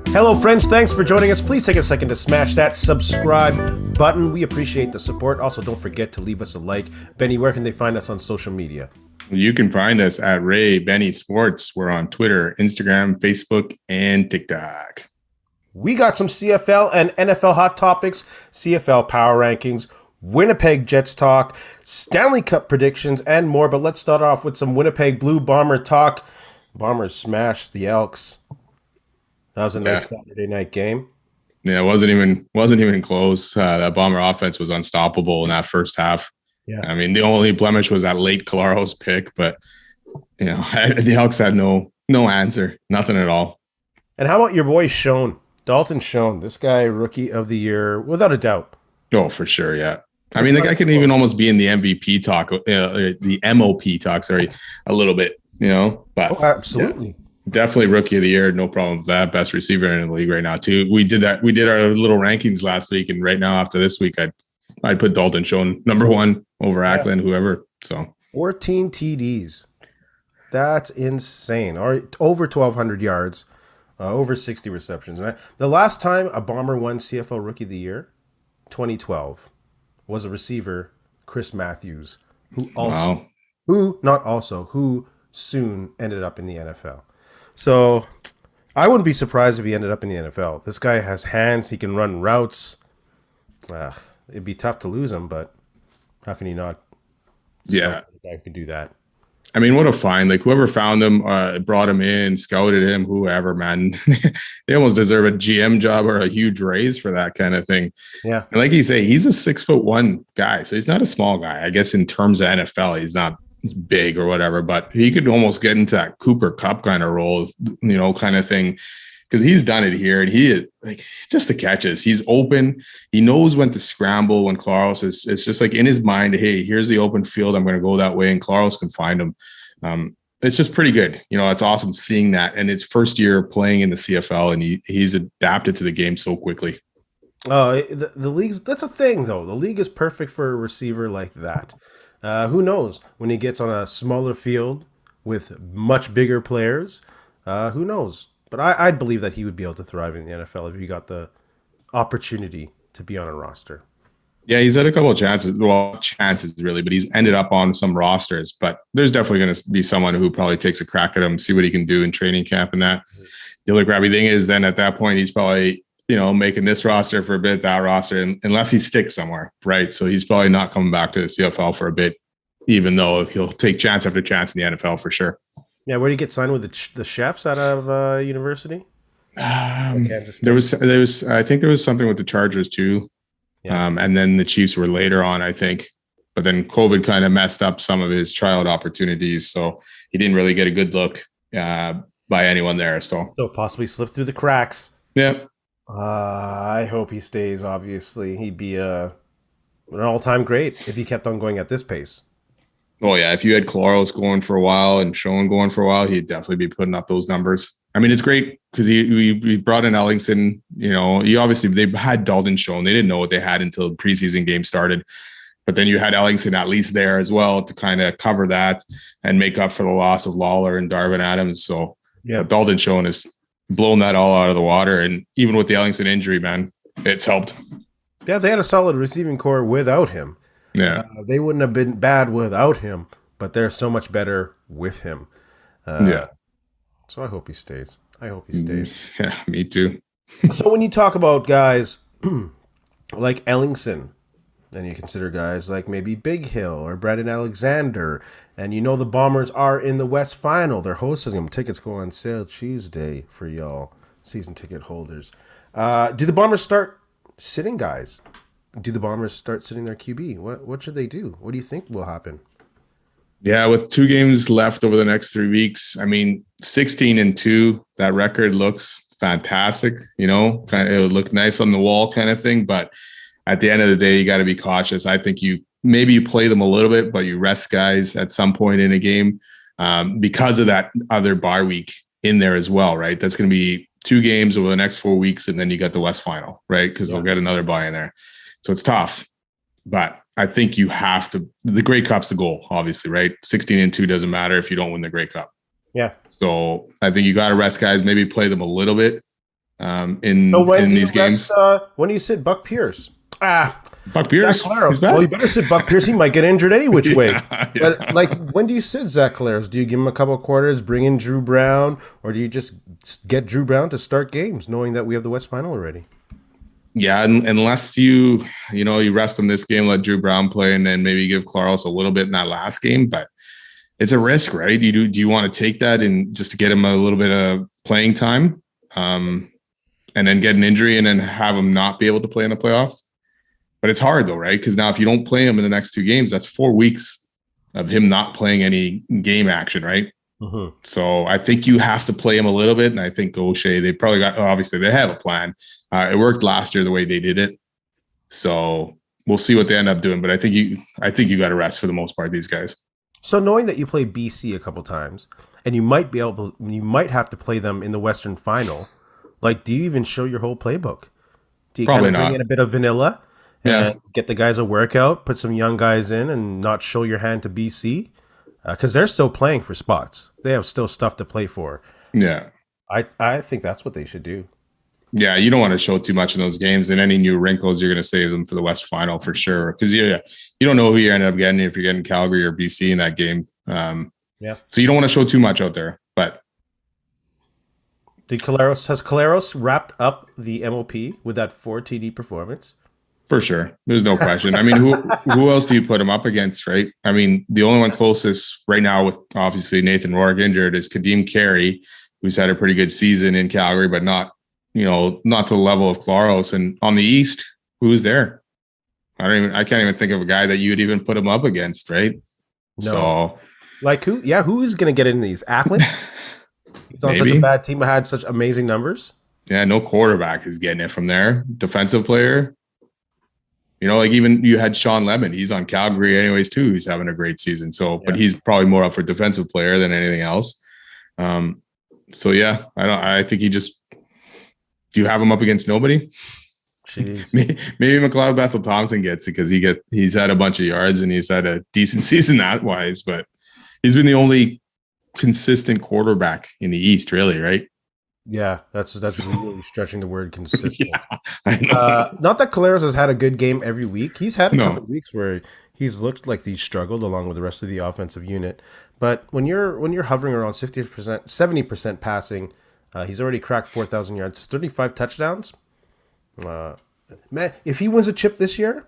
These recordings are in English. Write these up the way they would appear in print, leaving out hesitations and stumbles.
Hello, friends. Thanks for joining us. Please take a second to smash that subscribe button. We appreciate the support. Also, don't forget to leave us a like. Benny, where can they find us on social media? You can find us at Ray Benny Sports. We're on Twitter, Instagram, Facebook, and TikTok. We got some CFL and NFL hot topics, CFL Power Rankings, Winnipeg Jets Talk, Stanley Cup predictions, and more. But let's start off with some Winnipeg Blue Bomber talk. Bombers smashed the Elks. That was a nice Saturday night game. Yeah, it wasn't even close. That Bomber offense was unstoppable in that first half. Yeah, I mean, the only blemish was that late Colaro's pick, but the Elks had no answer, nothing at all. And how about your boy Dalton Schoen? This guy, rookie of the year, without a doubt. Oh, for sure, yeah. I mean, the guy can even almost be in the MVP talk, the MOP talk, a little bit, But absolutely. Yeah, definitely rookie of the year, no problem with that. Best receiver in the league right now, too. We did our little rankings last week, and right now after this week, I'd put Dalton Schoen number one over Ackland, whoever. So 14 TDs. That's insane. Or over 1,200 yards, over 60 receptions. And the last time a Bomber won CFL Rookie of the Year, 2012, was a receiver, Chris Matthews, who soon ended up in the NFL. So I wouldn't be surprised if he ended up in the NFL. This guy has hands. He can run routes. It'd be tough to lose him, but how can you not? Yeah. The guy could do that. I mean, what a find. Like, whoever found him, brought him in, scouted him, whoever, man. They almost deserve a GM job or a huge raise for that kind of thing. Yeah. And like you say, he's a 6'1" guy. So he's not a small guy. I guess in terms of NFL, he's not big or whatever, but he could almost get into that Cooper Kupp kind of role, kind of thing. Because he's done it here, and he is like just the catches. He's open. He knows when to scramble. When Claros it's just like in his mind, hey, here's the open field. I'm going to go that way, and Claros can find him. It's just pretty good. It's awesome seeing that. And it's first year playing in the CFL, and he's adapted to the game so quickly. The league's that's a thing though. The league is perfect for a receiver like that. Who knows when he gets on a smaller field with much bigger players? Who knows? But I'd believe that he would be able to thrive in the NFL if he got the opportunity to be on a roster. Yeah, he's had a couple of chances. Well, chances really, but he's ended up on some rosters. But there's definitely going to be someone who probably takes a crack at him, see what he can do in training camp and that. Mm-hmm. The other crappy thing is then at that point, he's probably, making this roster for a bit, that roster, unless he sticks somewhere, right? So he's probably not coming back to the CFL for a bit, even though he'll take chance after chance in the NFL for sure. Yeah, where did he get signed with the Chefs out of university? There was I think there was something with the Chargers too. Yeah. And then the Chiefs were later on, I think. But then COVID kind of messed up some of his tryout opportunities, so he didn't really get a good look by anyone there. So possibly slipped through the cracks. Yeah. I hope he stays. Obviously, he'd be an all-time great if he kept on going at this pace. Oh, yeah. If you had Claros going for a while and Schoen going for a while, he'd definitely be putting up those numbers. I mean, it's great because we brought in Ellingson. They had Dalton Schoen. They didn't know what they had until the preseason game started. But then you had Ellingson at least there as well to kind of cover that and make up for the loss of Lawler and Darvin Adams. So yeah, Dalton Schoen has blown that all out of the water. And even with the Ellingson injury, man, it's helped. Yeah, they had a solid receiving core without him. Yeah, they wouldn't have been bad without him, but they're so much better with him. So I hope he stays. Yeah, me too. So when you talk about guys like Ellingson, and you consider guys like maybe Big Hill or Brandon Alexander, and the Bombers are in the West Final. They're hosting them. Tickets go on sale Tuesday for y'all season ticket holders. Do the Bombers start sitting guys? Do the Bombers start sitting their QB? What should they do? What do you think will happen? Yeah, with 2 games left over the next 3 weeks, I mean, 16-2, that record looks fantastic. It would look nice on the wall kind of thing. But at the end of the day, you got to be cautious. I think you play them a little bit, but you rest guys at some point in a game because of that other bye week in there as well, right? That's going to be 2 games over the next 4 weeks, and then you got the West Final, right? Because they'll get another bye in there. So it's tough. But I think you have to. The Grey Cup's the goal, obviously, right? 16-2 doesn't matter if you don't win the Grey Cup. Yeah. So I think you got to rest guys. Maybe play them a little bit So when in do you these games. when do you sit Buck Pierce? Buck Pierce, Zach he's back. Well, you better sit Buck Pierce. He might get injured any which way. Yeah. But like, when do you sit Zach Collaros? Do you give him a couple of quarters, bring in Drew Brown, or do you just get Drew Brown to start games, knowing that we have the West Final already? Yeah, unless you rest him this game, let Drew Brown play, and then maybe give Claros a little bit in that last game. But it's a risk, right? Do you want to take that and just to get him a little bit of playing time, and then get an injury and then have him not be able to play in the playoffs? But it's hard though, right? Because now if you don't play him in the next 2 games, that's 4 weeks of him not playing any game action, right? Mm-hmm. So I think you have to play him a little bit. And I think O'Shea, they probably obviously they have a plan. It worked last year the way they did it. So we'll see what they end up doing. But I think you got to rest for the most part, these guys. So knowing that you play BC a couple times, and you might have to play them in the Western Final, like, do you even show your whole playbook? Do you Probably kind of bring not. in a bit of vanilla? Yeah. And get the guys a workout, put some young guys in, and not show your hand to BC? Because they're still playing for spots. They have still stuff to play for. Yeah. I think that's what they should do. Yeah, you don't want to show too much in those games, and any new wrinkles, you're going to save them for the West Final for sure. Because you don't know who you end up getting if you're getting Calgary or BC in that game. Yeah. So you don't want to show too much out there. But has Collaros wrapped up the MOP with that 4 TD performance? For sure. There's no question. I mean, who else do you put him up against, right? I mean, the only one closest right now with obviously Nathan Rourke injured is Kadeem Carey, who's had a pretty good season in Calgary, but not to the level of Claros. And on the East, who's there? I can't even think of a guy that you would even put him up against, right? No. So like who is going to get in these? Ackland? He's on such a bad team, but had such amazing numbers. Yeah, no quarterback is getting it from there. Defensive player. Like even you had Sean Lemon. He's on Calgary anyways too. He's having a great season. So, But he's probably more up for defensive player than anything else. So yeah, I think do you have him up against nobody? Jeez. Maybe McLeod Bethel Thompson gets it because he's had a bunch of yards and he's had a decent season that wise, but he's been the only consistent quarterback in the East, really, right? Yeah, that's really stretching the word consistent. Yeah, I know. Not that Collaros has had a good game every week. He's had a couple of weeks where he's looked like he's struggled along with the rest of the offensive unit. But when you're hovering around 60%, 70% passing, he's already cracked 4,000 yards, 35 touchdowns. Man, if he wins a chip this year,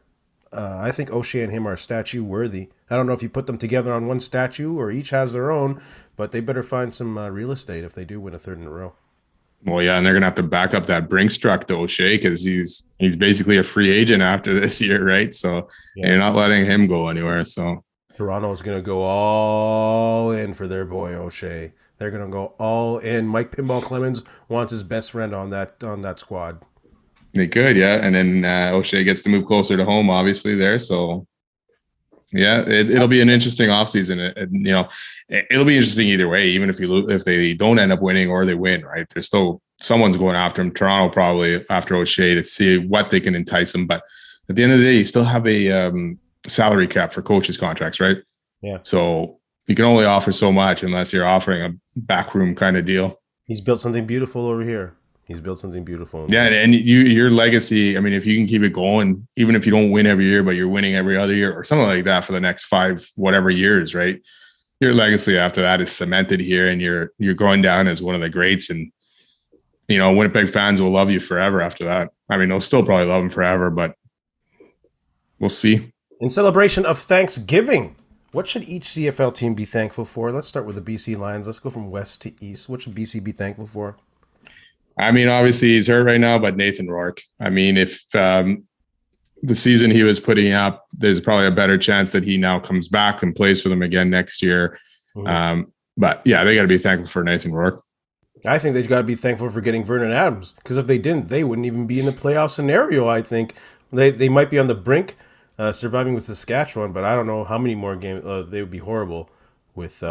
I think O'Shea and him are statue worthy. I don't know if you put them together on one statue or each has their own, but they better find some real estate if they do win a third in a row. Well, yeah, and they're gonna have to back up that Brinks truck to O'Shea because he's basically a free agent after this year, right? So you're not letting him go anywhere. So Toronto is gonna go all in for their boy O'Shea. They're gonna go all in. Mike Pinball Clemens wants his best friend on that squad. They could, yeah, and then O'Shea gets to move closer to home, obviously there. So yeah, it'll be an interesting offseason. It'll be interesting either way, even if they don't end up winning or they win, right? There's still someone's going after him. Toronto probably after O'Shea to see what they can entice him. But at the end of the day, you still have a salary cap for coaches' contracts, right? Yeah. So you can only offer so much unless you're offering a backroom kind of deal. He's built something beautiful over here. He's built something beautiful. Yeah, and your legacy, I mean, if you can keep it going, even if you don't win every year, but you're winning every other year or something like that for the next 5 whatever years, right? Your legacy after that is cemented here and you're going down as one of the greats. And, Winnipeg fans will love you forever after that. I mean, they'll still probably love him forever, but we'll see. In celebration of Thanksgiving, what should each CFL team be thankful for? Let's start with the BC Lions. Let's go from west to east. What should BC be thankful for? I mean, obviously he's hurt right now, but Nathan Rourke. I mean, if the season he was putting up, there's probably a better chance that he now comes back and plays for them again next year. Mm-hmm. But yeah, they got to be thankful for Nathan Rourke. I think they've got to be thankful for getting Vernon Adams because if they didn't, they wouldn't even be in the playoff scenario. I think they might be on the brink, surviving with Saskatchewan, but I don't know how many more games they would be horrible with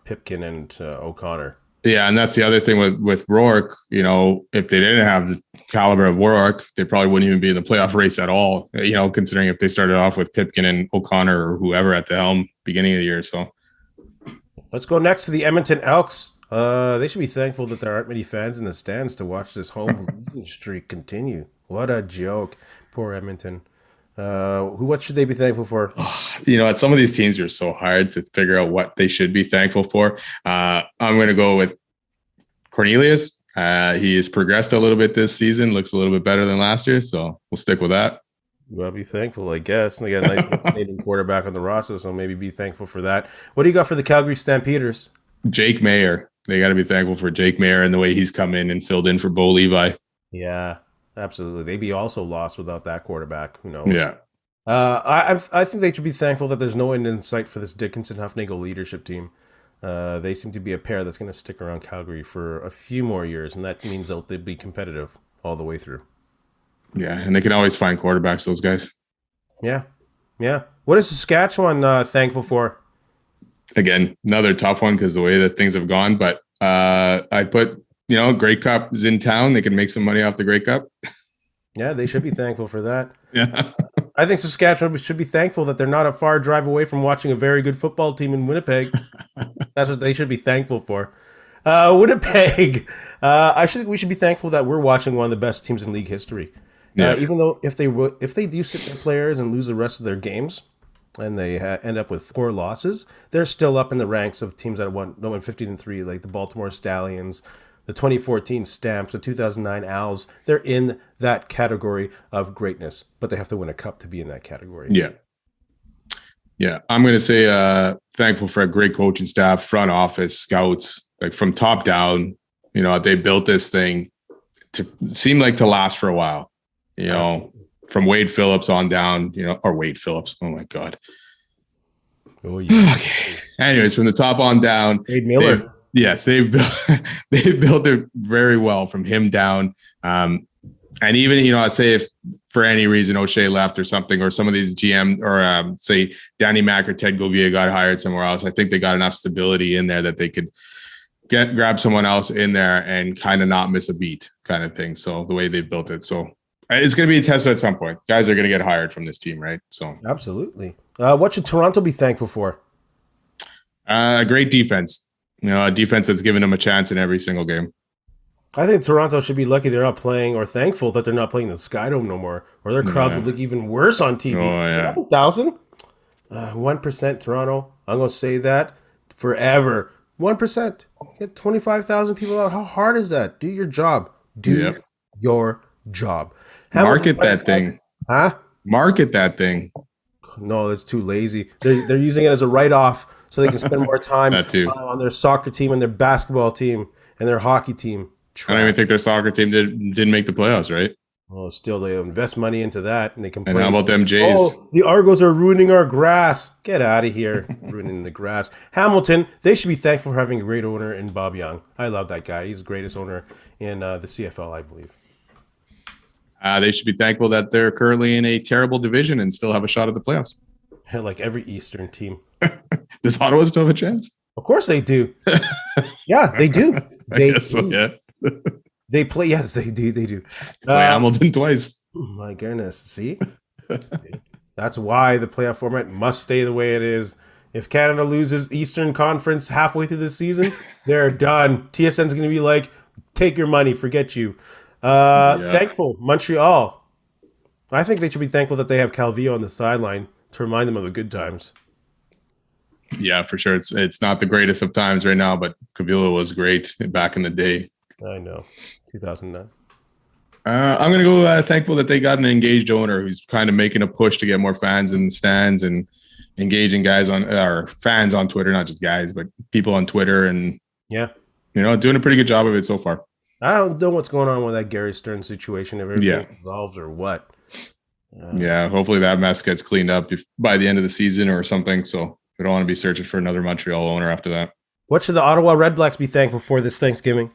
Pipkin and O'Connor. Yeah, and that's the other thing with Rourke. If they didn't have the caliber of Rourke, they probably wouldn't even be in the playoff race at all. Considering if they started off with Pipkin and O'Connor or whoever at the helm beginning of the year. So let's go next to the Edmonton Elks. They should be thankful that there aren't many fans in the stands to watch this home streak continue. What a joke. Poor Edmonton. What should they be thankful for? At some of these teams are so hard to figure out what they should be thankful for. I'm going to go with Cornelius. He has progressed a little bit this season, looks a little bit better than last year, so we'll stick with that. Well, be thankful, I guess. And they got a nice Canadian quarterback on the roster, so maybe be thankful for that. What do you got for the Calgary Stampeders? Jake Mayer. They got to be thankful for Jake Mayer and the way he's come in and filled in for Bo Levi. Yeah, absolutely. They'd be also lost without that quarterback. Who knows? Yeah. I think they should be thankful that there's no end in sight for this Dickinson Huffnagel leadership team. They seem to be a pair that's going to stick around Calgary for a few more years, and that means they'll be competitive all the way through. Yeah, and they can always find quarterbacks, those guys. Yeah. What is Saskatchewan thankful for? Again, another tough one because the way that things have gone. But I put, Grey Cup is in town. They can make some money off the Grey Cup. Yeah, they should be thankful for that. Yeah. I think Saskatchewan should be thankful that they're not a far drive away from watching a very good football team in Winnipeg. That's what they should be thankful for. Winnipeg. We should be thankful that we're watching one of the best teams in league history. Yeah. Even though if they do sit their players and lose the rest of their games, and they end up with 4 losses, they're still up in the ranks of teams that won 15-3, like the Baltimore Stallions, the 2014 Stamps, the 2009 Owls. They're in that category of greatness, but they have to win a cup to be in that category. Yeah. I'm going to say thankful for a great coaching staff, front office, scouts, like from top down. They built this thing to seem like to last for a while. From Wade Phillips on down, or Wade Phillips. Oh my God. Oh, yeah. Okay. Anyways, from the top on down. Wade Miller. They've built it very well from him down. And even, I'd say if for any reason O'Shea left or something, or some of these GM or say Danny Mack or Ted Govia got hired somewhere else, I think they got enough stability in there that they could grab someone else in there and kind of not miss a beat kind of thing. So the way they built it. So it's going to be a test at some point. Guys are going to get hired from this team, right? So absolutely. What should Toronto be thankful for? A great defense. A defense that's given them a chance in every single game. I think Toronto should be lucky they're not playing, or thankful that they're not playing the Skydome no more, or their crowds would look even worse on TV. Oh, yeah. 1,000? 1% Toronto. I'm going to say that forever. 1%. Get 25,000 people out. How hard is that? Do your job. Do your job. Market that thing. Huh? Market that thing. No, it's too lazy. They're using it as a write-off so they can spend more time on their soccer team and their basketball team and their hockey team. I don't even think their soccer team didn't make the playoffs, right? Well, still, they invest money into that, and they complain. And how about them Jays? Oh, the Argos are ruining our grass. Get out of here, ruining the grass. Hamilton, they should be thankful for having a great owner in Bob Young. I love that guy. He's the greatest owner in the CFL, I believe. They should be thankful that they're currently in a terrible division and still have a shot at the playoffs. Like every Eastern team. Does Ottawa still have a chance? Of course they do. Yeah, they do. They do. So, yeah. They play. Yes, they do. They do. Play Hamilton twice. Oh my goodness. See? That's why the playoff format must stay the way it is. If Canada loses Eastern Conference halfway through the season, they're done. TSN's going to be like, take your money, forget you. Thankful, Montreal. I think they should be thankful that they have Calvillo on the sideline to remind them of the good times. Yeah, for sure. It's not the greatest of times right now, but Calvillo was great back in the day. I know. 2009. I'm going to go thankful that they got an engaged owner who's kind of making a push to get more fans in the stands and engaging fans on Twitter, not just guys, but people on Twitter, and doing a pretty good job of it so far. I don't know what's going on with that Gary Stern situation, if everything's resolved or what. Hopefully that mess gets cleaned up by the end of the season or something. So we don't want to be searching for another Montreal owner after that. What should the Ottawa Redblacks be thankful for this Thanksgiving?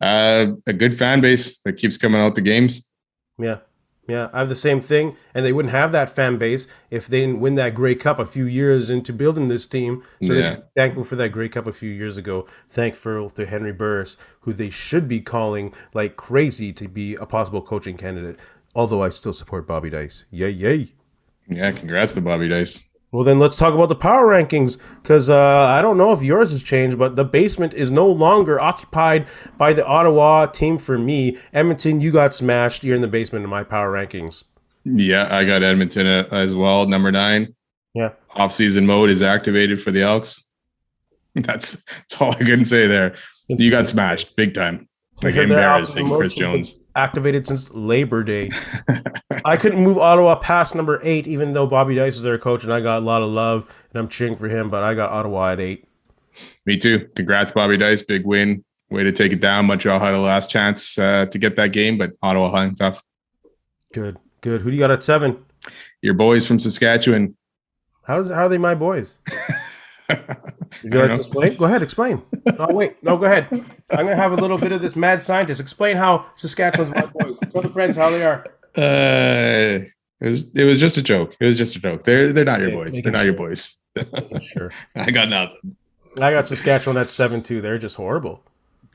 A good fan base that keeps coming out to games. Yeah. Yeah, I have the same thing, and they wouldn't have that fan base if they didn't win that Grey Cup a few years into building this team. So they should Yeah. be thankful for that Grey Cup a few years ago. Thankful to Henry Burris, who they should be calling like crazy to be a possible coaching candidate. Although I still support Bobby Dice. Yay, yay. Yeah. Congrats to Bobby Dice. Well, then let's talk about the power rankings because I don't know if yours has changed, but the basement is no longer occupied by the Ottawa team for me. Edmonton, you got smashed. You're in the basement of my power rankings. Yeah. I got Edmonton as well. Number 9. Yeah. Off-season mode is activated for the Elks. That's all I can say there. You got smashed big time. Like embarrassing, Chris Jones. Activated since Labor Day. I couldn't move Ottawa past number 8, even though Bobby Dice is their coach, and I got a lot of love, and I'm cheering for him. But I got Ottawa at 8. Me too. Congrats, Bobby Dice. Big win. Way to take it down. Montreal had a last chance to get that game, but Ottawa hung tough. Good. Who do you got at 7? Your boys from Saskatchewan. How are they my boys? Would you like to explain? Go ahead, explain. No, wait. No, go ahead. I'm going to have a little bit of this mad scientist. Explain how Saskatchewan's my boys. Tell the friends how they are. It was just a joke. It was just a joke. They're not your boys. They're not your boys. Sure. I got nothing. I got Saskatchewan at 7 too. They're just horrible.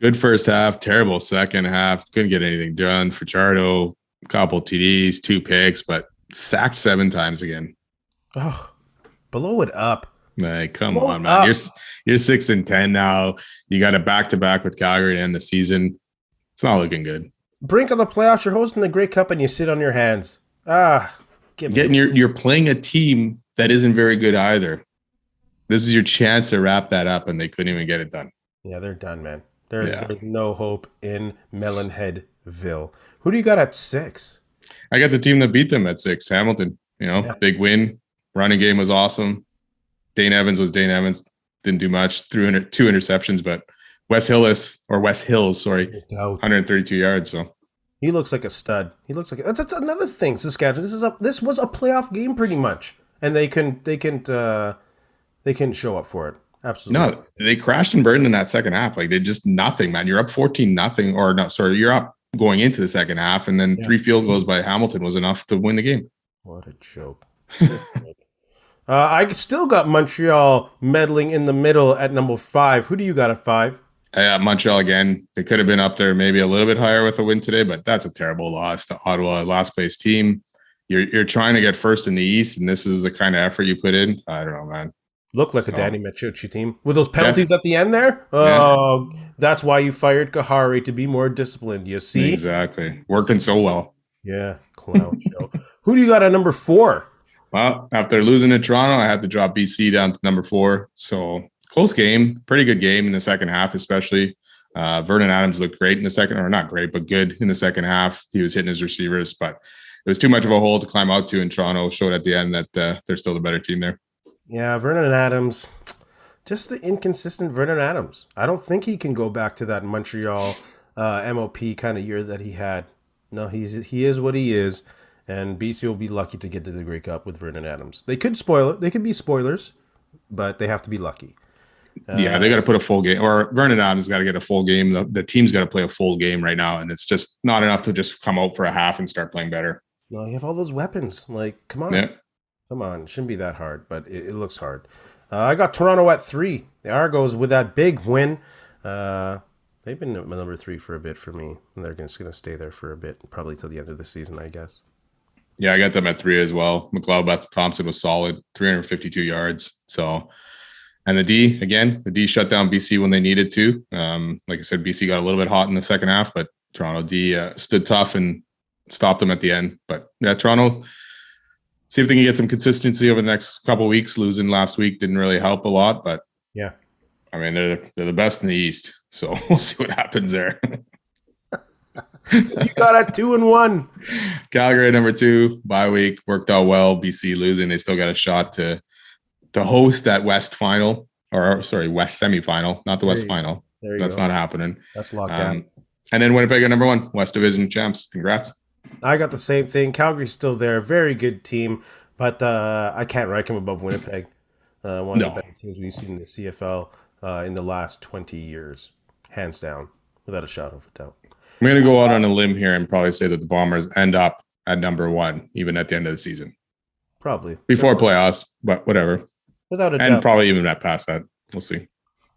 Good first half, terrible second half. Couldn't get anything done. Fajardo, couple TDs, 2 picks, but sacked 7 times again. Oh, blow it up. Like, come on, man. You're 6-10 now. You got a back-to-back with Calgary to end the season. It's not looking good. Brink of the playoffs. You're hosting the Grey Cup and you sit on your hands. You're playing a team that isn't very good either. This is your chance to wrap that up, and they couldn't even get it done. Yeah, they're done, man. There's no hope in Melonheadville. Who do you got at 6? I got the team that beat them at 6, Hamilton. Big win. Running game was awesome. Dane Evans was Dane Evans. Didn't do much. 2 interceptions, but Wes Hills, 132 yards. So he looks like a stud. He looks like that's another thing. Saskatchewan. This was a playoff game pretty much, and they couldn't show up for it. Absolutely. No, they crashed and burned in that second half. Like, they just nothing, man. You're up 14-0, or no, sorry, you're up going into the second half, and then 3 field goals by Hamilton was enough to win the game. What a joke. I still got Montreal meddling in the middle at number 5. Who do you got at 5? Montreal again. They could have been up there maybe a little bit higher with a win today, but that's a terrible loss to Ottawa, last place team. You're trying to get first in the East, and this is the kind of effort you put in. I don't know, man. Looked like a Danny Machucci team. With those penalties at the end there, that's why you fired Kahari, to be more disciplined. You see? Exactly. Working so well. Yeah, clown show. Who do you got at number 4? Well, after losing to Toronto, I had to drop BC down to number 4. So close game, pretty good game in the second half, especially. Vernon Adams looked great in the second, or not great, but good in the second half. He was hitting his receivers, but it was too much of a hole to climb out to, and Toronto showed at the end that they're still the better team there. Yeah, Vernon Adams, just the inconsistent Vernon Adams. I don't think he can go back to that Montreal MOP kind of year that he had. No, he is what he is. And BC will be lucky to get to the Grey Cup with Vernon Adams. They could spoil it. They could be spoilers, but they have to be lucky. They got to put a full game, or Vernon Adams got to get a full game. The team's got to play a full game right now, and it's just not enough to just come out for a half and start playing better. No, you have all those weapons. Like, come on. Yeah. Come on. It shouldn't be that hard, but it looks hard. I got Toronto at 3. The Argos with that big win. They've been number 3 for a bit for me, and they're just going to stay there for a bit, probably till the end of the season, I guess. Yeah, I got them at 3 as well. McLeod Thompson was solid, 352 yards. So, and the D shut down BC when they needed to. Like I said, BC got a little bit hot in the second half, but Toronto D stood tough and stopped them at the end. But yeah, Toronto, see if they can get some consistency over the next couple of weeks. Losing last week didn't really help a lot, but yeah, I mean, they're the best in the East. So we'll see what happens there. You got at 2-1. Calgary number 2, bye week, worked out well. BC losing, they still got a shot to host that West final, West semifinal, not the West final. That's not happening. That's locked down. And then Winnipeg at number 1, West Division champs. Congrats. I got the same thing. Calgary's still there, very good team, but I can't rank them above Winnipeg. One of the better teams we've seen in the CFL in the last 20 years, hands down, without a shadow of a doubt. I'm going to go out on a limb here and probably say that the Bombers end up at number 1, even at the end of the season. Probably. Before playoffs, but whatever. Without a doubt. And probably even past that. We'll see.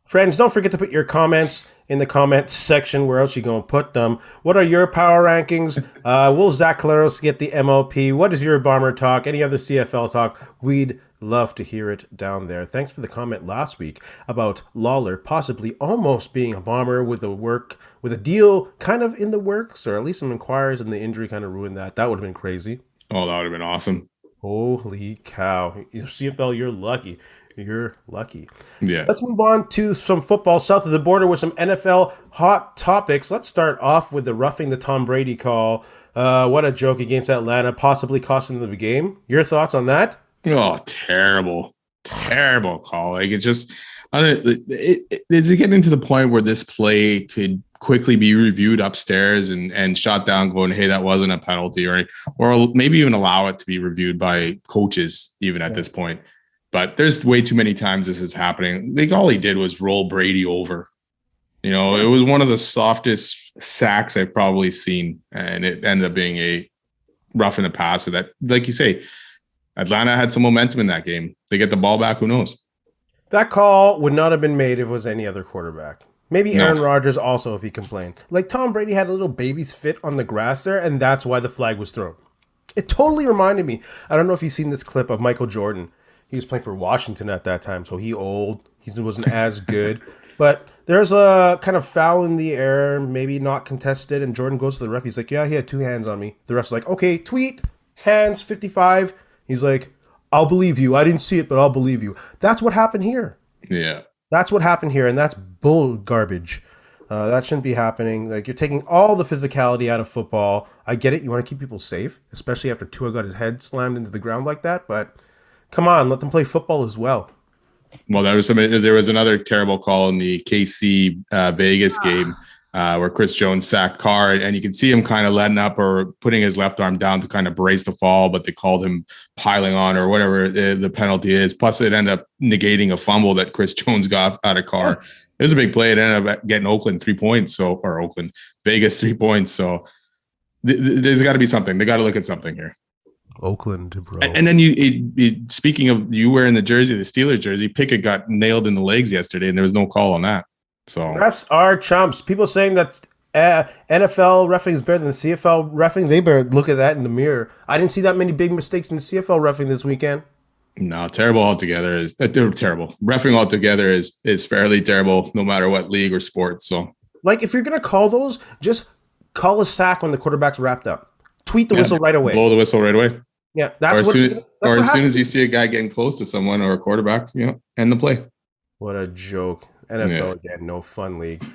Friends, don't forget to put your comments in the comments section. Where else you going to put them? What are your power rankings? Will Zach Collaros get the MLP? What is your Bomber talk? Any other CFL talk? We'd love to hear it down there. Thanks for the comment last week about Lawler possibly almost being a Bomber with a deal kind of in the works, or at least some inquiries, and the injury kind of ruined that. That would have been crazy. Oh, that would have been awesome. Holy cow. CFL, you're lucky. You're lucky. Yeah. Let's move on to some football south of the border with some NFL hot topics. Let's start off with the roughing the Tom Brady call. What a joke against Atlanta, possibly costing them the game. Your thoughts on that? Oh, terrible. Terrible call. Like, it's just, is it getting to the point where this play could quickly be reviewed upstairs and shot down going, hey, that wasn't a penalty, or maybe even allow it to be reviewed by coaches even at this point. But there's way too many times this is happening. Like, all he did was roll Brady over. It was one of the softest sacks I've probably seen, and it ended up being a rough in the passer that, like you say, Atlanta had some momentum in that game. They get the ball back, who knows? That call would not have been made if it was any other quarterback. Maybe Aaron Rodgers also, if he complained. Like, Tom Brady had a little baby's fit on the grass there, and that's why the flag was thrown. It totally reminded me. I don't know if you've seen this clip of Michael Jordan. He was playing for Washington at that time, so he wasn't as good. But there's a kind of foul in the air, maybe not contested, and Jordan goes to the ref. He's like, yeah, he had 2 hands on me. The ref's like, okay, tweet, hands, 55. He's like, I'll believe you. I didn't see it, but I'll believe you. That's what happened here. Yeah. That's what happened here, and that's bull garbage. That shouldn't be happening. Like, you're taking all the physicality out of football. I get it. You want to keep people safe, especially after Tua got his head slammed into the ground like that, but come on, let them play football as well. Well, there was another terrible call in the KC Vegas game where Chris Jones sacked Carr, and you can see him kind of letting up or putting his left arm down to kind of brace the fall, but they called him piling on or whatever the penalty is. Plus, it ended up negating a fumble that Chris Jones got out of Carr. It was a big play. It ended up getting Vegas 3 points. So there's got to be something. They got to look at something here. Oakland, bro. And then speaking of you wearing the jersey, the Steelers jersey, Pickett got nailed in the legs yesterday, and there was no call on that. So refs are chumps. People saying that NFL reffing is better than CFL reffing, they better look at that in the mirror. I didn't see that many big mistakes in the CFL reffing this weekend. No, terrible altogether is terrible. Reffing altogether is fairly terrible, no matter what league or sport. So, like, if you're gonna call those, just call a sack when the quarterback's wrapped up. Tweet the whistle right away. Blow the whistle right away. Yeah, as soon as you see a guy getting close to someone or a quarterback, end the play. What a joke. NFL again, no fun league.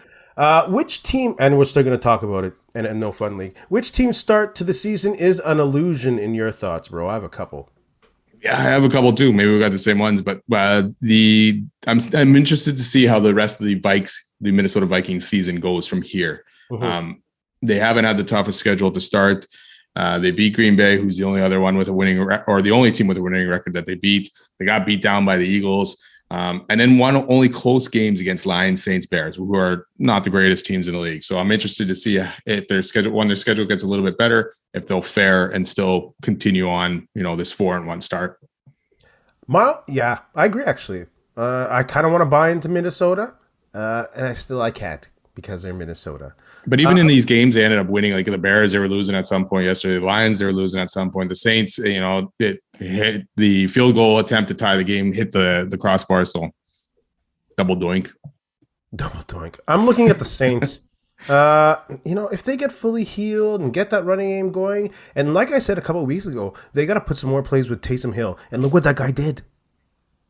Which team, and we're still going to talk about it, and no fun league. Which team's start to the season is an illusion in your thoughts, bro? I have a couple. Yeah, I have a couple too. Maybe we got the same ones, but I'm interested to see how the rest of the Minnesota Vikings season goes from here. Mm-hmm. They haven't had the toughest schedule to start. They beat Green Bay, who's the only other one with a winning record, or the only team with a winning record that they beat. They got beat down by the Eagles, and then won only close games against Lions, Saints, Bears, who are not the greatest teams in the league. So I'm interested to see if their schedule gets a little bit better, if they'll fare and still continue on, this 4-1 start. Yeah, I agree. Actually, I kind of want to buy into Minnesota, and I can't because they're Minnesota. But even in these games, they ended up winning. Like the Bears, they were losing at some point yesterday. The Lions, they were losing at some point. The Saints, it hit the field goal attempt to tie the game, hit the crossbar. So double doink. I'm looking at the Saints. If they get fully healed and get that running game going, and like I said a couple of weeks ago, they got to put some more plays with Taysom Hill. And look what that guy did.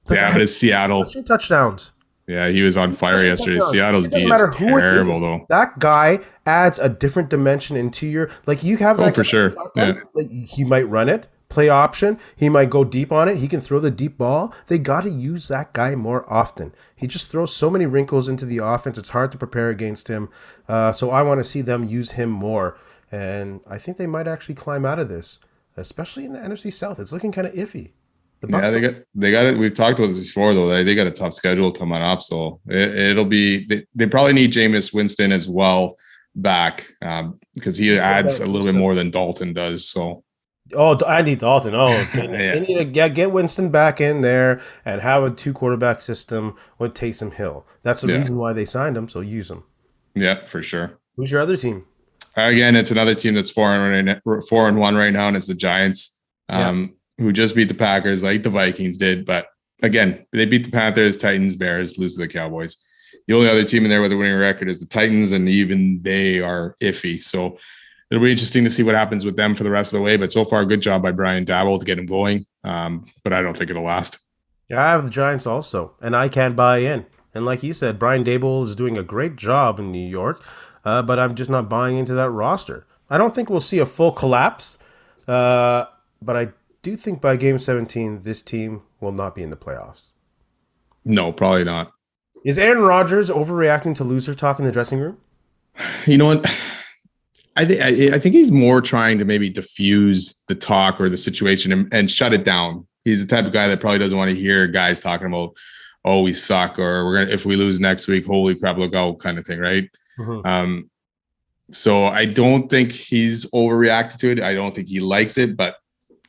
But it's Seattle. 2 touchdowns. Yeah, he was on fire yesterday. Seattle's D is terrible, though. That guy adds a different dimension into your you have that. Oh, for sure. Yeah. Like, he might run it, play option. He might go deep on it. He can throw the deep ball. They got to use that guy more often. He just throws so many wrinkles into the offense. It's hard to prepare against him. So I want to see them use him more. And I think they might actually climb out of this, especially in the NFC South. It's looking kind of iffy. Yeah, they got it. We've talked about this before, though. They got a tough schedule coming up, so it'll be. They probably need Jameis Winston as well back because he adds a little bit more than Dalton does. So Oh, Andy Dalton. Oh, goodness. They Yeah. need to get Winston back in there and have a two quarterback system with Taysom Hill. That's the Yeah. reason why they signed him, so use him. Yeah, for sure. Who's your other team? Again, it's another team that's 4-1 right now, and it's the Giants, Yeah. who just beat the Packers like the Vikings did. But again, they beat the Panthers, Titans, Bears, lose to the Cowboys. The only other team in there with a winning record is the Titans, and even they are iffy. So it'll be interesting to see what happens with them for the rest of the way. But so far, good job by Brian Dabble to get him going. But I don't think it'll last. Yeah, I have the Giants also, and I can't buy in. And like you said, Brian Dable is doing a great job in New York, but I'm just not buying into that roster. I don't think we'll see a full collapse, but I do think by game 17, this team will not be in the playoffs. No, probably not. Is Aaron Rodgers overreacting to loser talk in the dressing room? You know what? I think he's more trying to maybe diffuse the talk or the situation and shut it down. He's the type of guy that probably doesn't want to hear guys talking about, oh, we suck, or we're gonna if we lose next week, holy crap, look out, kind of thing, right? Mm-hmm. So I don't think he's overreacted to it. I don't think he likes it, but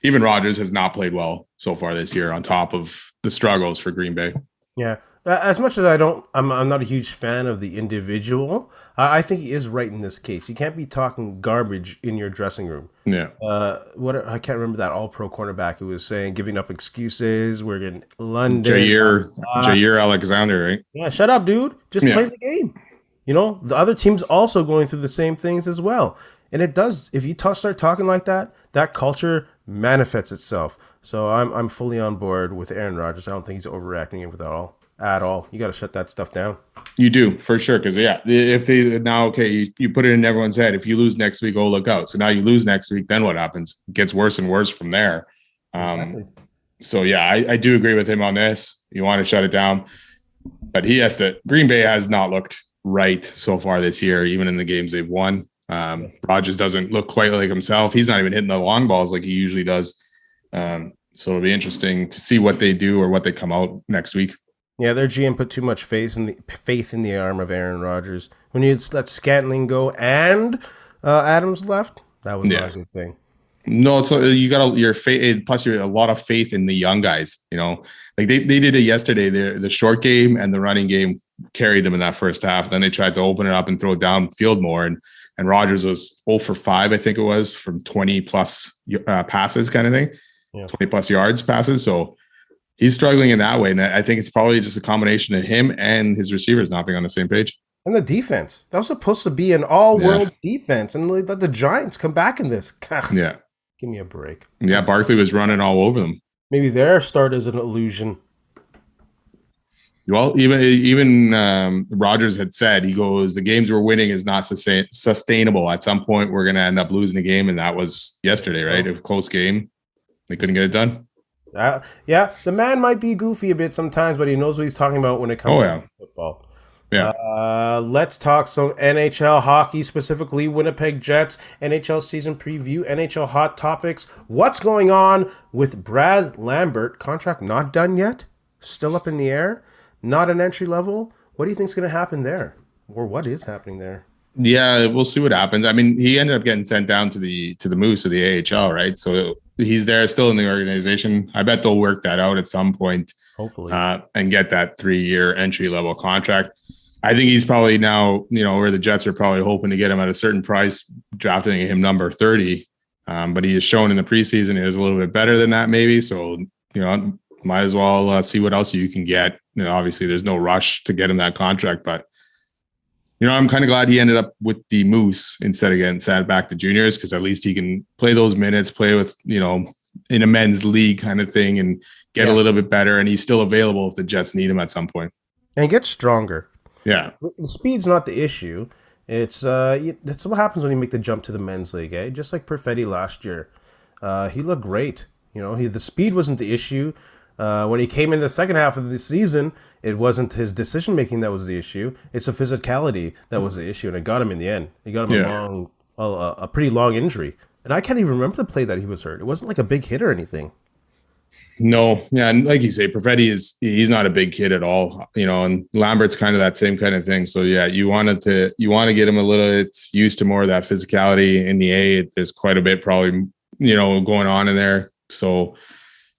even Rodgers has not played well so far this year. On top of the struggles for Green Bay. Yeah. As much as I'm not a huge fan of the individual. I think he is right in this case. You can't be talking garbage in your dressing room. Yeah. I can't remember that all-pro cornerback who was saying giving up excuses. We're in London. Jair Alexander, right? Yeah, shut up, dude. Just play the game. You know, the other team's also going through the same things as well. And it does. If you start talking like that, that culture manifests itself. So I'm fully on board with Aaron Rodgers. I don't think he's overreacting it at all. You got to shut that stuff down. You do, for sure. Because, if they now, okay, you put it in everyone's head. If you lose next week, oh, look out. So now you lose next week, then what happens? It gets worse and worse from there. Exactly. So, I do agree with him on this. You want to shut it down. But he has to. Green Bay has not looked right so far this year, even in the games they've won. Rodgers doesn't look quite like himself. He's not even hitting the long balls like he usually does. So it'll be interesting to see what they do or what they come out next week. Yeah, their GM put too much faith in the arm of Aaron Rodgers. When you let Scantling go and Adams left, that was not a good thing. No, so you got your faith. Plus, you're a lot of faith in the young guys. You know, like they did it yesterday. The short game and the running game carried them in that first half. Then they tried to open it up and throw it downfield more. And Rodgers was 0 for 5, I think it was, from 20 plus passes, kind of thing. Yeah. 20 plus yards passes. So he's struggling in that way. And I think it's probably just a combination of him and his receivers not being on the same page. And the defense. That was supposed to be an all-world defense. And let the Giants come back in this. Yeah. Give me a break. Yeah, Barkley was running all over them. Maybe their start is an illusion. Well, even Rodgers had said, he goes, the games we're winning is not sustainable. At some point, we're going to end up losing the game. And that was yesterday, right? A close game. They couldn't get it done. Yeah, the man might be goofy a bit sometimes, but he knows what he's talking about when it comes to football. Yeah. Let's talk some NHL hockey, specifically Winnipeg Jets, NHL season preview, NHL Hot Topics. What's going on with Brad Lambert? Contract not done yet? Still up in the air? Not an entry level? What do you think is going to happen there? Or what is happening there? Yeah, we'll see what happens. I mean, he ended up getting sent down to the Moose of the AHL, right? So he's there still in the organization. I bet they'll work that out at some point. Hopefully. And get that 3-year entry level contract. I think he's probably now, where the Jets are probably hoping to get him at a certain price, drafting him number 30. But he has shown in the preseason he is a little bit better than that, maybe. So, might as well see what else you can get. Obviously, there's no rush to get him that contract, but I'm kind of glad he ended up with the Moose instead of getting sent back to juniors, because at least he can play those minutes, play with, in a men's league kind of thing, and get a little bit better. And he's still available if the Jets need him at some point. And get stronger. Yeah. The speed's not the issue. It's that's what happens when you make the jump to the men's league, eh? Just like Perfetti last year. He looked great. The speed wasn't the issue. When he came in the second half of the season, it wasn't his decision-making that was the issue. It's the physicality that was the issue, and it got him in the end. It got him a pretty long injury. And I can't even remember the play that he was hurt. It wasn't like a big hit or anything. No. Yeah, and like you say, Perfetti he's not a big kid at all, and Lambert's kind of that same kind of thing. So, yeah, you want to get him a little bit used to more of that physicality in the A. There's quite a bit probably going on in there. So,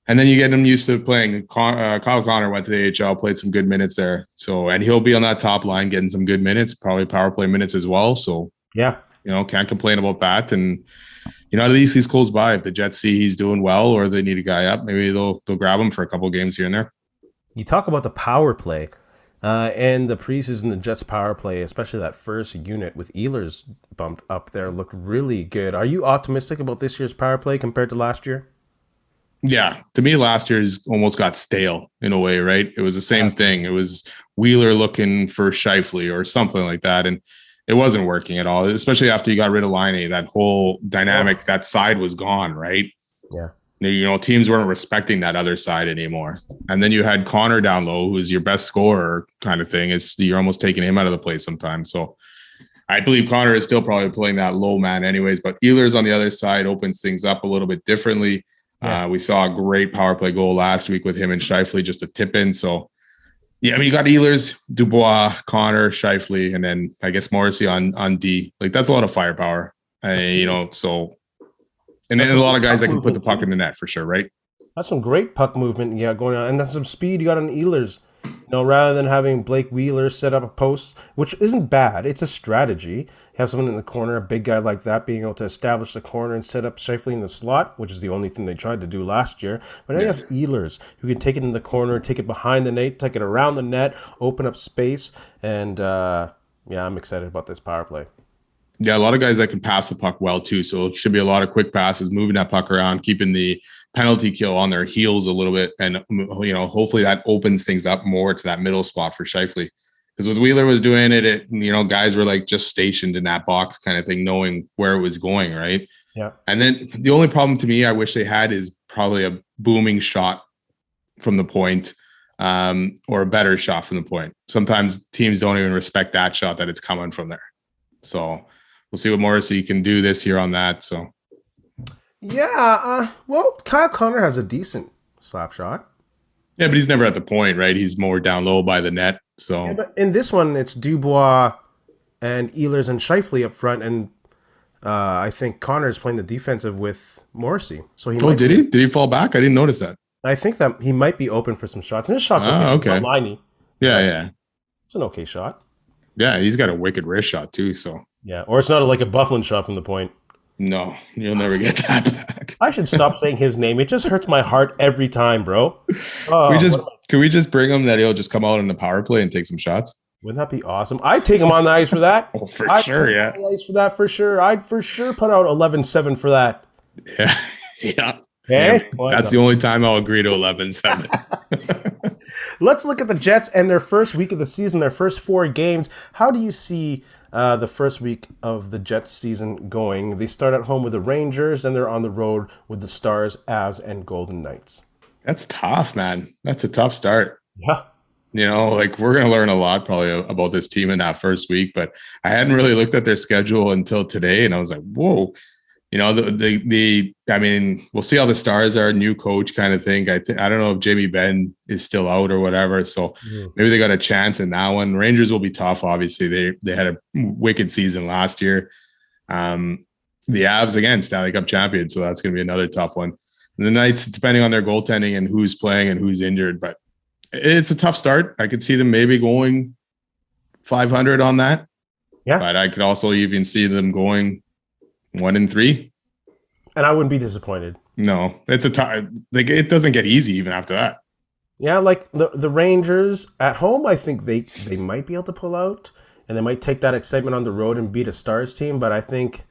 and then you get him used to playing. Kyle Connor went to the AHL, played some good minutes there. So, and he'll be on that top line getting some good minutes, probably power play minutes as well. So, Yeah. Can't complain about that. And, at least he's close by. If the Jets see he's doing well or they need a guy up, maybe they'll grab him for a couple of games here and there. You talk about the power play and the preseason, the Jets power play, especially that first unit with Ehlers bumped up there, looked really good. Are you optimistic about this year's power play compared to last year? Yeah, to me, last year's almost got stale in a way, right? It was the same thing. It was Wheeler looking for Scheifele or something like that, and it wasn't working at all, especially after you got rid of Laine. That whole dynamic, that side was gone, right? Yeah. Teams weren't respecting that other side anymore. And then you had Connor down low, who's your best scorer kind of thing. You're almost taking him out of the play sometimes. So I believe Connor is still probably playing that low man anyways, but Ehlers on the other side opens things up a little bit differently. Yeah. We saw a great power play goal last week with him and Scheifele just a tip in. So, yeah, you got Ehlers, Dubois, Connor, Scheifele, and then I guess Morrissey on D. Like, that's a lot of firepower. So, and then a lot of guys that can put the puck in the net for sure, right? That's some great puck movement going on. And that's some speed you got on Ehlers. Rather than having Blake Wheeler set up a post, which isn't bad. It's a strategy. Have someone in the corner, a big guy like that, being able to establish the corner and set up Scheifele in the slot, which is the only thing they tried to do last year. But now you have Ehlers, who can take it in the corner, take it behind the net, take it around the net, open up space. And, I'm excited about this power play. Yeah, a lot of guys that can pass the puck well, too. So it should be a lot of quick passes, moving that puck around, keeping the penalty kill on their heels a little bit. And, hopefully that opens things up more to that middle spot for Scheifele. Because with Wheeler was doing it, guys were like just stationed in that box kind of thing, knowing where it was going, right? Yeah. And then the only problem to me I wish they had is probably a booming shot from the point, or a better shot from the point. Sometimes teams don't even respect that shot that it's coming from there. So we'll see what Morrissey can do this year on that. So, yeah, well, Kyle Connor has a decent slap shot. Yeah, but he's never at the point, right? He's more down low by the net. So, yeah, but in this one, it's Dubois and Ehlers and Scheifele up front, and I think Connor is playing the defensive with Morrissy. So did he? Did he fall back? I didn't notice that. I think that he might be open for some shots, and his shots okay. It's not liney. Yeah. It's an okay shot. Yeah, he's got a wicked wrist shot too. So yeah, or it's not like a Bufflin shot from the point. No, you'll never get that back. I should stop saying his name. It just hurts my heart every time, bro. Can we just bring him that he'll just come out in the power play and take some shots? Wouldn't that be awesome? I'd take him on the ice for that. Oh, sure, yeah. On the ice for that, for sure. I'd for sure put out 11-7 for that. Yeah. Hey? That's the only time I'll agree to 11-7. Let's look at the Jets and their first week of the season, their first 4 games. How do you see the first week of the Jets season going? They start at home with the Rangers, and they're on the road with the Stars, Avs, and Golden Knights. That's tough, man. That's a tough start. Yeah. We're going to learn a lot probably about this team in that first week, but I hadn't really looked at their schedule until today, and I was like, whoa. We'll see how the Stars are, new coach kind of thing. I don't know if Jamie Benn is still out or whatever. So maybe they got a chance in that one. Rangers will be tough. Obviously they had a wicked season last year. The Avs, again, Stanley Cup champions. So that's going to be another tough one. And the Knights, depending on their goaltending and who's playing and who's injured, but it's a tough start. I could see them maybe going 500 on that. Yeah. But I could also even see them going 1-3, and I wouldn't be disappointed. No, it's it doesn't get easy even after that. Yeah, like the Rangers at home, I think they might be able to pull out, and they might take that excitement on the road and beat a Stars team. But I think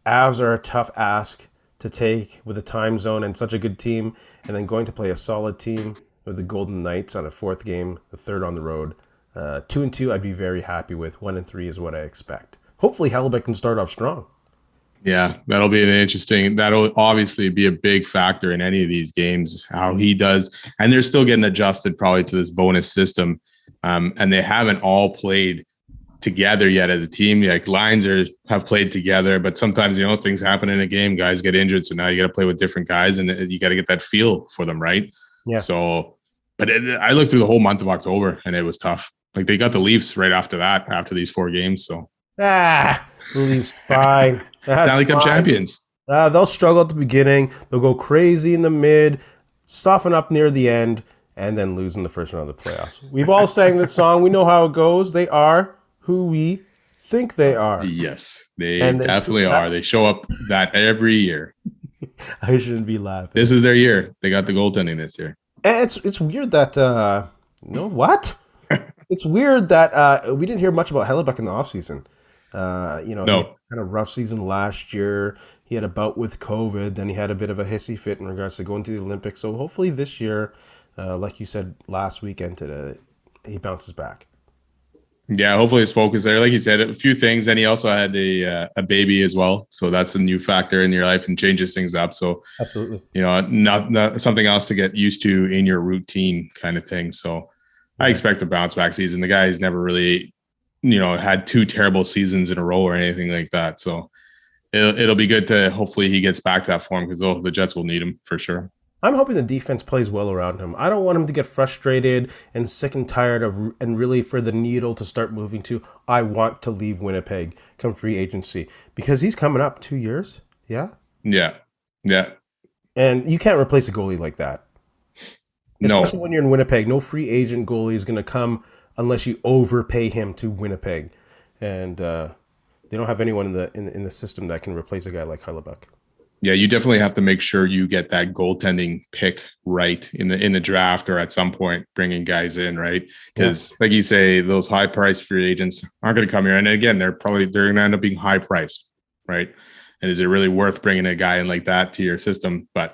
Avs are a tough ask to take with a time zone and such a good team, and then going to play a solid team with the Golden Knights on a 4th game, the 3rd on the road. 2-2, I'd be very happy with. 1-3 is what I expect. Hopefully, Hellebuyck can start off strong. Yeah, that'll obviously be a big factor in any of these games, how he does. And they're still getting adjusted probably to this bonus system. And they haven't all played together yet as a team. Like lines have played together, but sometimes, things happen in a game, guys get injured. So now you got to play with different guys and you got to get that feel for them, right? Yeah. So, but I looked through the whole month of October and it was tough. Like they got the Leafs right after that, after these 4 games. So. Leafs, fine. Stanley Cup champions. They'll struggle at the beginning. They'll go crazy in the mid, soften up near the end, and then lose in the first round of the playoffs. We've all sang this song. We know how it goes. They are who we think they are. Yes, they And they definitely are. They show up that every year. I shouldn't be laughing. This is their year. They got the goaltending this year. And it's weird that what? It's weird that we didn't hear much about Hellebuck in the offseason. He had No, kind of rough season last year. He had a bout with COVID. Then he had a bit of a hissy fit in regards to going to the Olympics. So hopefully this year, like you said last weekend, he bounces back. yeah, hopefully his focus there. Like you said, a few things. Then he also had a baby as well, so that's a new factor in your life and changes things up. So Absolutely. not something else to get used to in your routine kind of thing. So I expect a bounce back season. The guy's never really, had two terrible seasons in a row or anything like that. So it'll be good to hopefully he gets back to that form because the Jets will need him for sure. I'm hoping the defense plays well around him. I don't want him to get frustrated and sick and tired of, and really for the needle to start moving to, I want to leave Winnipeg come free agency, because he's coming up 2 years. Yeah. Yeah. Yeah. And you can't replace a goalie like that. Especially No. when you're in Winnipeg. No free agent goalie is going to come unless you overpay him to Winnipeg. And they don't have anyone in the system that can replace a guy like Heilebuck. Yeah, you definitely have to make sure you get that goaltending pick right in the draft or at some point bringing guys in, right? Because like you say, those high priced free agents aren't going to come here, and again, they're going to end up being high priced, right? And is it really worth bringing a guy in like that to your system? But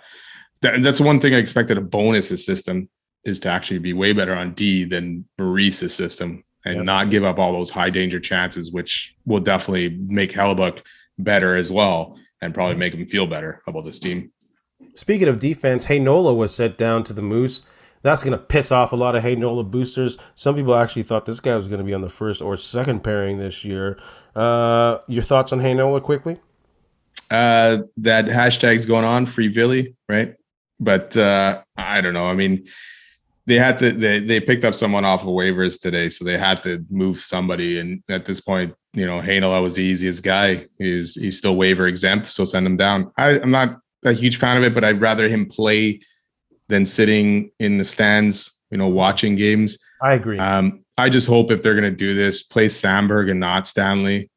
that's one thing I expected a bonus system is to actually be way better on D than Maurice's system and not give up all those high danger chances, which will definitely make Hellebuck better as well and probably make him feel better about this team. Speaking of defense, Heinola was sent down to the Moose. That's going to piss off a lot of Heinola boosters. Some people actually thought this guy was going to be on the first or second pairing this year. Your thoughts on Heinola quickly? That hashtag's going on, Free Villy, right? But I don't know. I mean, they picked up someone off of waivers today, so they had to move somebody. And at this point, Heinola was the easiest guy. He's still waiver exempt, so send him down. I'm not a huge fan of it, but I'd rather him play than sitting in the stands, watching games. I agree. I just hope if they're going to do this, play Samberg and not Stanley.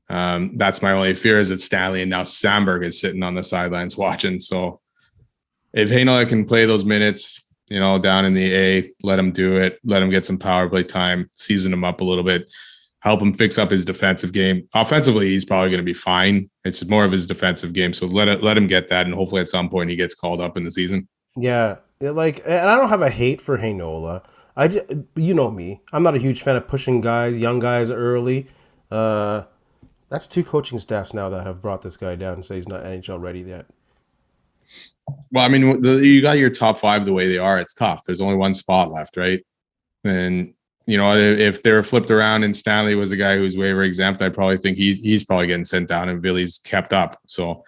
That's my only fear is it's Stanley and now Samberg is sitting on the sidelines watching. So if Heinola can play those minutes, down in the A, let him do it. Let him get some power play time, season him up a little bit, help him fix up his defensive game. Offensively, he's probably going to be fine. It's more of his defensive game. So let him get that. And hopefully at some point he gets called up in the season. Yeah. And I don't have a hate for Heinola. You know me. I'm not a huge fan of pushing young guys early. That's 2 coaching staffs now that have brought this guy down and say he's not NHL ready yet. Well, I mean, you got your top 5 the way they are. It's tough. There's only one spot left, right? And if they were flipped around and Stanley was a guy who's waiver exempt, I probably think he's probably getting sent down and Billy's kept up. So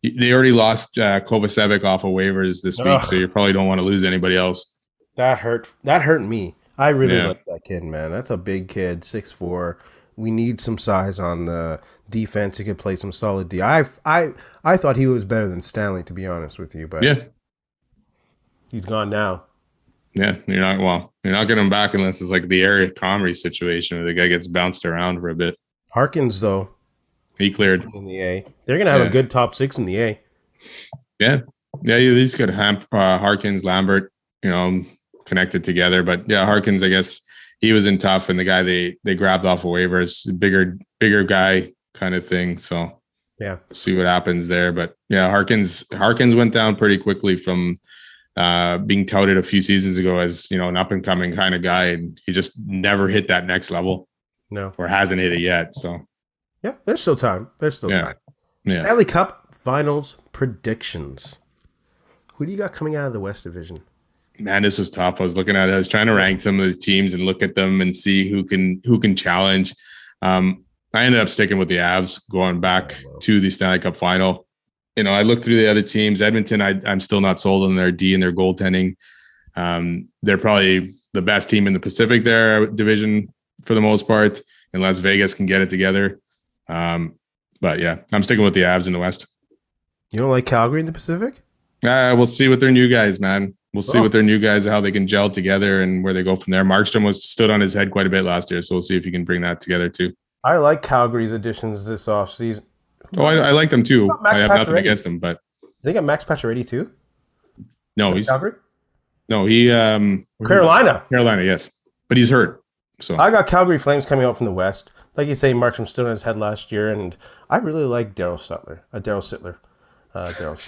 they already lost Kovacevic off of waivers this week, so you probably don't want to lose anybody else. That hurt me. I really like that kid, man. That's a big kid, 6'4". We need some size on the defense. He could play some solid D. I thought he was better than Stanley, to be honest with you, but he's gone now. Yeah, you're not getting him back unless it's like the Eric Comrie situation where the guy gets bounced around for a bit. Harkins, though, he cleared in the A. They're gonna have a good top 6 in the A. Yeah, these could have Harkins, Lambert, connected together. But yeah, Harkins, I guess he was in tough, and the guy they grabbed off of waivers, bigger guy kind of thing. So yeah, see what happens there. But yeah, Harkins went down pretty quickly from being touted a few seasons ago as an up and coming kind of guy, and he just never hit that next level. No, or hasn't hit it yet. So yeah, there's still time. Time. Yeah. Stanley Cup Finals predictions. Who do you got coming out of the West Division? Man, this was tough. I was looking at it. I was trying to rank some of the teams and look at them and see who can challenge. I ended up sticking with the Avs, going back to the Stanley Cup Final. I looked through the other teams. Edmonton, I'm still not sold on their D and their goaltending. They're probably the best team in the Pacific division for the most part, unless Vegas can get it together. But yeah, I'm sticking with the Avs in the West. You don't like Calgary in the Pacific? We'll see with their new guys, man. We'll see Oh. with their new guys how they can gel together and where they go from there. Markstrom stood on his head quite a bit last year, so we'll see if he can bring that together too. I like Calgary's additions this offseason. I like them too. I have nothing against them, but they got Max Pacioretty too. No, he's Calgary. No, he Carolina. Carolina, yes, but he's hurt. So I got Calgary Flames coming out from the West. Like you say, Markstrom stood on his head last year, and I really like Daryl Sutter. I like Daryl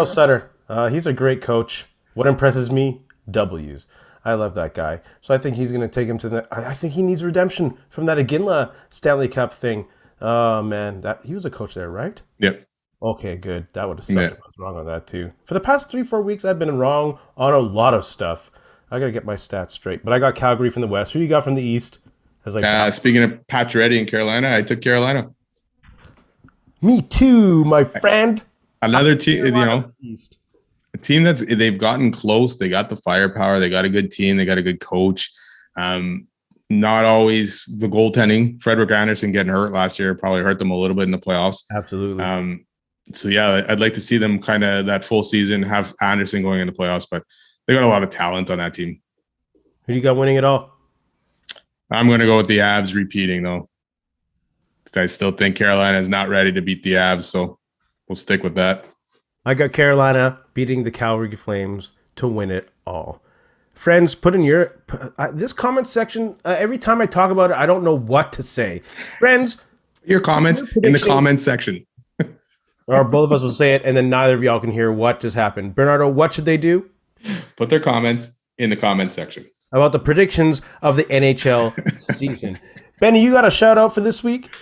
Sutter. He's a great coach. What impresses me? W's. I love that guy. So I think he's going to take him to the... I think he needs redemption from that Iginla Stanley Cup thing. Oh, man. He was a coach there, right? Yep. Okay, good. That would have sucked if I was wrong on that, too. For the past 3-4 weeks, I've been wrong on a lot of stuff. I got to get my stats straight. But I got Calgary from the West. Who you got from the East? Speaking of Pacioretty in Carolina, I took Carolina. Me too, my friend. Another team, a team they've gotten close. They got the firepower. They got a good team. They got a good coach. Not always the goaltending. Frederick Anderson getting hurt last year probably hurt them a little bit in the playoffs. Absolutely. So yeah, I'd like to see them kind of that full season have Anderson going into playoffs, but they got a lot of talent on that team. Who do you got winning it all? I'm going to go with the Avs repeating though. I still think Carolina is not ready to beat the Avs, so we'll stick with that. I got Carolina beating the Calgary Flames to win it all. Friends, put in your... this comment section, every time I talk about it, I don't know what to say. Friends... Your comments in the comment section. Or both of us will say it, and then neither of y'all can hear what just happened. Bernardo, what should they do? Put their comments in the comment section. About the predictions of the NHL season. Benny, you got a shout out for this week?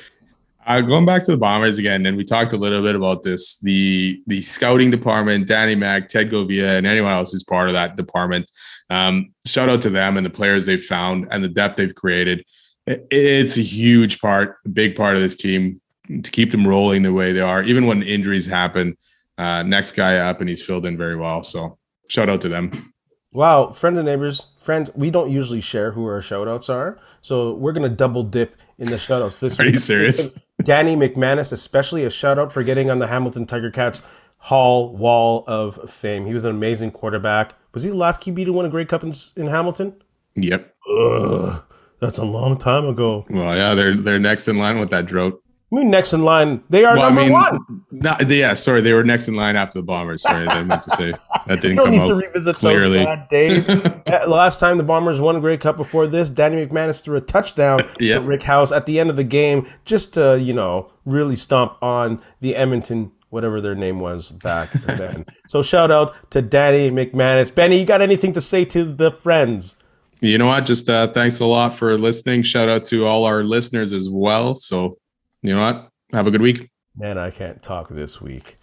Going back to the Bombers again, and we talked a little bit about this, the scouting department, Danny Mac, Ted Govia, and anyone else who's part of that department. Shout out to them and the players they've found and the depth they've created. It's a huge part, a big part of this team to keep them rolling the way they are. Even when injuries happen, next guy up, and he's filled in very well. So shout out to them. Wow, friends and neighbors, we don't usually share who our shout outs are. So we're going to double dip in the shout outs this week. Are you serious? Danny McManus, especially a shout out for getting on the Hamilton Tiger Cats Wall of Fame. He was an amazing quarterback. Was he the last QB to win a Grey Cup in Hamilton? Yep. Ugh, that's a long time ago. Well, yeah, they're next in line with that drought. I mean, next in line. They are number one. They were next in line after the Bombers. Sorry, I meant to say that didn't come out. You don't need to revisit clearly. those sad days. Last time the Bombers won a Grey Cup before this, Danny McManus threw a touchdown to Rick House at the end of the game just to, really stomp on the Edmonton, whatever their name was back then. So shout out to Danny McManus. Benny, you got anything to say to the friends? You know what? Just thanks a lot for listening. Shout out to all our listeners as well. So, you know what? Have a good week. Man, I can't talk this week.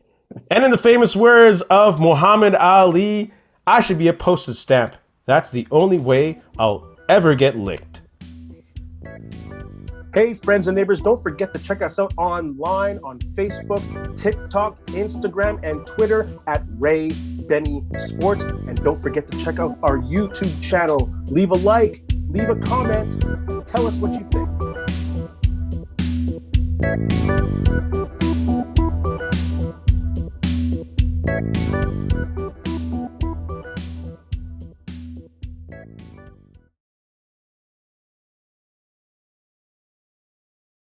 And in the famous words of Muhammad Ali, I should be a postage stamp. That's the only way I'll ever get licked. Hey, friends and neighbors, don't forget to check us out online on Facebook, TikTok, Instagram, and Twitter at Ray Benny Sports. And don't forget to check out our YouTube channel. Leave a like, leave a comment, tell us what you think.